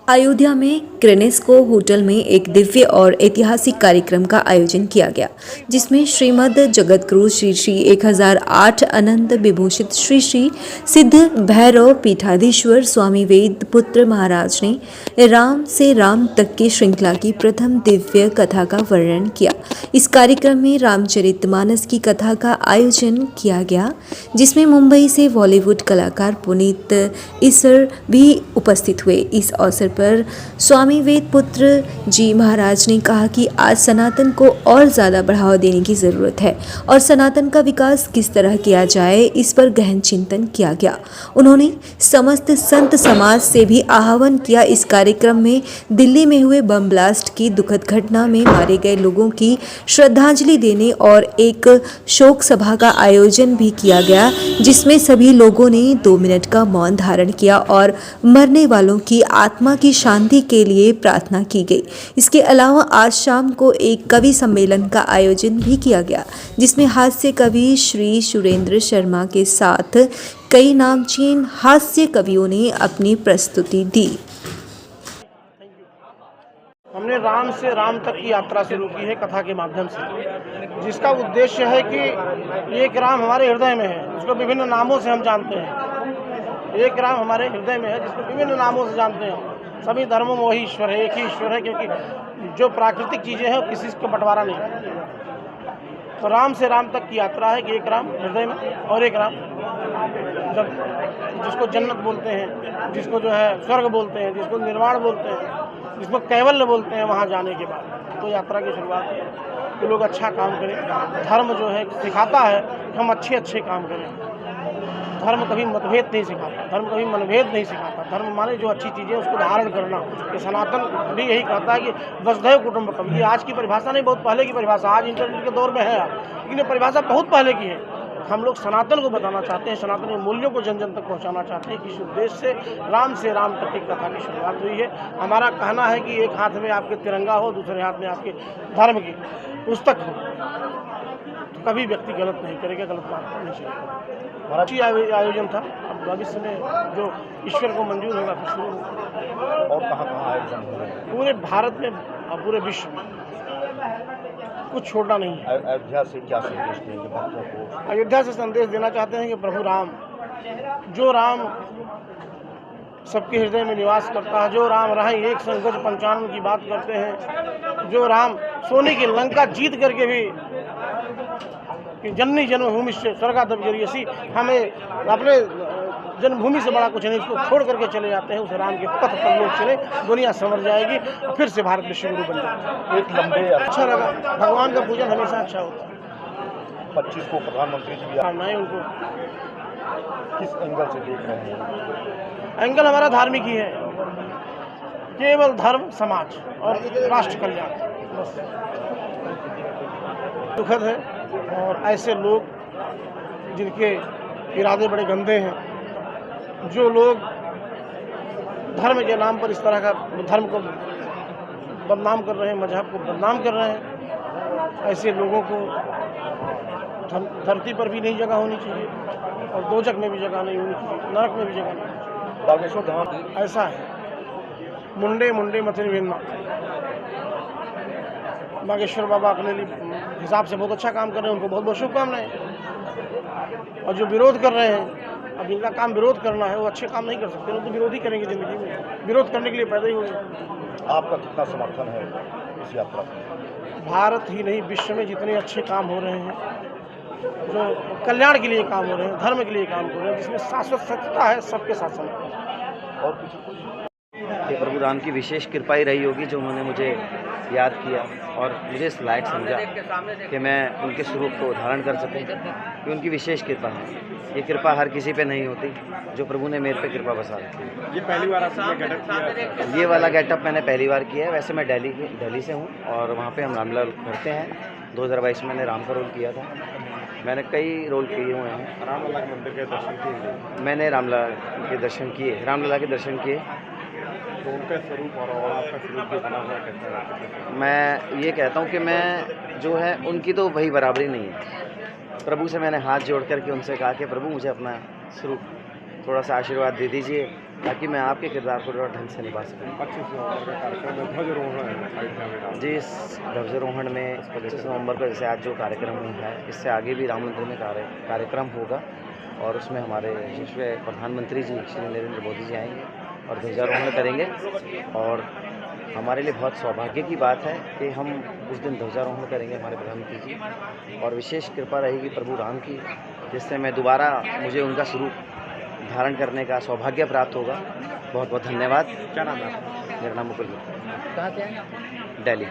अयोध्या में क्रेनेस्को होटल में एक दिव्य और ऐतिहासिक कार्यक्रम का आयोजन किया गया, जिसमें श्रीमद् जगतगुरु श्री श्री 1008 अनंत विभूषित श्री श्री सिद्ध भैरव पीठाधीश्वर स्वामी वेद पुत्र महाराज ने राम से राम तक की श्रृंखला की प्रथम दिव्य कथा का वर्णन किया। इस कार्यक्रम में रामचरितमानस की कथा का आयोजन किया गया, जिसमें मुंबई से बॉलीवुड कलाकार पुनीत ईसर भी उपस्थित हुए। इस अवसर पर स्वामी वेद पुत्र जी महाराज ने कहा कि आज सनातन को और ज़्यादा बढ़ावा देने की ज़रूरत है और सनातन का विकास किस तरह किया जाए, इस पर गहन चिंतन किया गया। उन्होंने समस्त संत समाज से भी आह्वान किया। इस कार्यक्रम में दिल्ली में हुए बम ब्लास्ट की दुखद घटना में मारे गए लोगों की श्रद्धांजलि देने और एक शोक सभा का आयोजन भी किया गया, जिसमें सभी लोगों ने 2 मिनट का मौन धारण किया और मरने वालों की आत्मा की शांति के लिए प्रार्थना की गई। इसके अलावा आज शाम को एक कवि सम्मेलन का आयोजन भी किया गया, जिसमें हास्य कवि श्री सुरेंद्र शर्मा के साथ कई नामचीन हास्य कवियों ने अपनी प्रस्तुति दी। हमने राम से राम तक की यात्रा शुरू की है कथा के माध्यम से, जिसका उद्देश्य है कि एक राम हमारे हृदय में है, जिसको विभिन्न नामों से हम जानते हैं। एक राम हमारे हृदय में है, जिसको विभिन्न नामों से जानते हैं। सभी धर्मों में वही ईश्वर है, एक ही ईश्वर है, क्योंकि जो प्राकृतिक चीज़ें हैं किसी का बंटवारा नहीं है। तो राम से राम तक की यात्रा है कि एक राम हृदय में और एक राम जब जिसको जन्नत बोलते हैं, जिसको जो है स्वर्ग बोलते हैं, जिसको निर्वाण बोलते हैं, जिसको कैवल्य बोलते हैं, वहाँ जाने के बाद तो यात्रा की शुरुआत है कि लोग अच्छा काम करें। धर्म जो है सिखाता है कि हम अच्छे काम करें। धर्म कभी मतभेद नहीं सिखाता, धर्म कभी मनभेद नहीं सिखाता। धर्म माने जो अच्छी चीज़ें उसको धारण करना। ये सनातन भी यही कहता है कि वसुधैव कुटुंबकम। ये आज की परिभाषा नहीं, बहुत पहले की परिभाषा, आज इंटरनेट के दौर में है, लेकिन ये परिभाषा बहुत पहले की है। हम लोग सनातन को बताना चाहते हैं, सनातन के मूल्यों को जन जन तक पहुंचाना चाहते हैं कि इस उद्देश्य से राम तक की कथा की शुरुआत हुई है। हमारा कहना है कि एक हाथ में आपके तिरंगा हो, दूसरे हाथ में आपके धर्म की पुस्तक हो, तो कभी व्यक्ति गलत नहीं करेगा, गलत बात नहीं चाहिए। अच्छी आयोजन था। अब भविष्य में जो ईश्वर को मंजूर होगा फिर शुरू होगा। और कहाँ आयोजन? पूरे भारत में और पूरे विश्व में कुछ छोड़ना नहीं है। अयोध्या से क्या संदेश देंगे भक्तों को? अयोध्या से संदेश देना चाहते हैं कि प्रभु राम, जो राम सबके हृदय में निवास करता है, जो राम राही एक संगज पंचानन की बात करते हैं, जो राम सोने की लंका जीत करके भी कि जननी जन्मभूमि से स्वर्गादप जरिए हमें अपने जन्मभूमि से बड़ा कुछ नहीं, इसको छोड़ करके चले जाते हैं। उस राम के पथ पर लोग चले, दुनिया संवर जाएगी और फिर से भारत विश्व गुरु बन जाएगा। एक लंबे अच्छा लगा। भगवान का पूजन हमेशा अच्छा होता है। 25 को प्रधानमंत्री जी कामनाएं उनको किस एंगल से देख रहे हैं? एंगल हमारा धार्मिक ही है, केवल धर्म, समाज और राष्ट्र कल्याण। बस दुखद है। और ऐसे लोग जिनके इरादे बड़े गंदे हैं, जो लोग धर्म के नाम पर इस तरह का धर्म को बदनाम कर रहे हैं, मजहब को बदनाम कर रहे हैं, ऐसे लोगों को धरती पर भी नहीं जगह होनी चाहिए और दोजख में भी जगह नहीं होनी चाहिए, नरक में भी जगह नहीं होनी चाहिए। बागेश्वर धाम ऐसा है। मुंडे मुंडे मथुर विन्ना। बागेश्वर बाबा अपने हिसाब से बहुत अच्छा काम कर रहे हैं, उनको बहुत बहुत शुभकामनाएं। और जो विरोध कर रहे हैं, अब जिनका काम विरोध करना है, वो अच्छे काम नहीं कर सकते, वो तो विरोध ही करेंगे ज़िंदगी में। विरोध करने के लिए पैदा ही हुए। आपका कितना समर्थन है इस यात्रा में? भारत ही नहीं, विश्व में जितने अच्छे काम हो रहे हैं, जो कल्याण के लिए काम हो रहे हैं, धर्म के लिए काम हो रहे हैं, जिसमें शाश्वत सत्यता है, सबके साथ समर्पण। और कुछ ये प्रभु राम की विशेष कृपा ही रही होगी जो उन्होंने मुझे याद किया और मुझे इस लायक समझा कि मैं उनके स्वरूप को धारण कर सकूं। ये उनकी विशेष कृपा है। ये कृपा हर किसी पे नहीं होती, जो प्रभु ने मेरे पे कृपा बसा रखी। ये पहली बार आपने गेटअप किया? ये वाला गेटअप मैंने पहली बार किया है। वैसे मैं दिल्ली से हूँ और वहाँ पे हम रामलीला करते हैं। 2022 में मैंने राम का रोल किया था। मैंने कई रोल किए हुए हैं। रामलला के मंदिर के दर्शन किए? मैंने रामलीला के दर्शन किए, रामलीला के दर्शन किए। तो उनका स्वरूप और आपका स्वरूप जो बना हुआ कैसा है? मैं ये कहता हूँ कि मैं जो है उनकी तो वही बराबरी नहीं है। प्रभु से मैंने हाथ जोड़ करके उनसे कहा कि प्रभु मुझे अपना स्वरूप थोड़ा सा आशीर्वाद दे दीजिए ताकि मैं आपके किरदार को और ढंग से निभा सकूँ। 25 नवंबर का कार्यक्रम में ध्वजारोहण है अयोध्या में। जी, इस ध्वजारोहण में 25 नवंबर को जैसे आज जो कार्यक्रम है, इससे आगे भी राम मंदिर में कार्यक्रम होगा और उसमें हमारे यशस्वी प्रधानमंत्री जी श्री नरेंद्र मोदी जी आएंगे और ध्वजारोहण करेंगे। और हमारे लिए बहुत सौभाग्य की बात है कि हम उस दिन ध्वजारोहण करेंगे हमारे प्रधानमंत्री जी, और विशेष कृपा रहेगी प्रभु राम की, जिससे मैं दोबारा मुझे उनका स्वरूप धारण करने का सौभाग्य प्राप्त होगा। बहुत बहुत धन्यवाद। क्या नाम है आपका? मेरा नाम मुकुल गुप्ता, कहाँ से हैं? दिल्ली।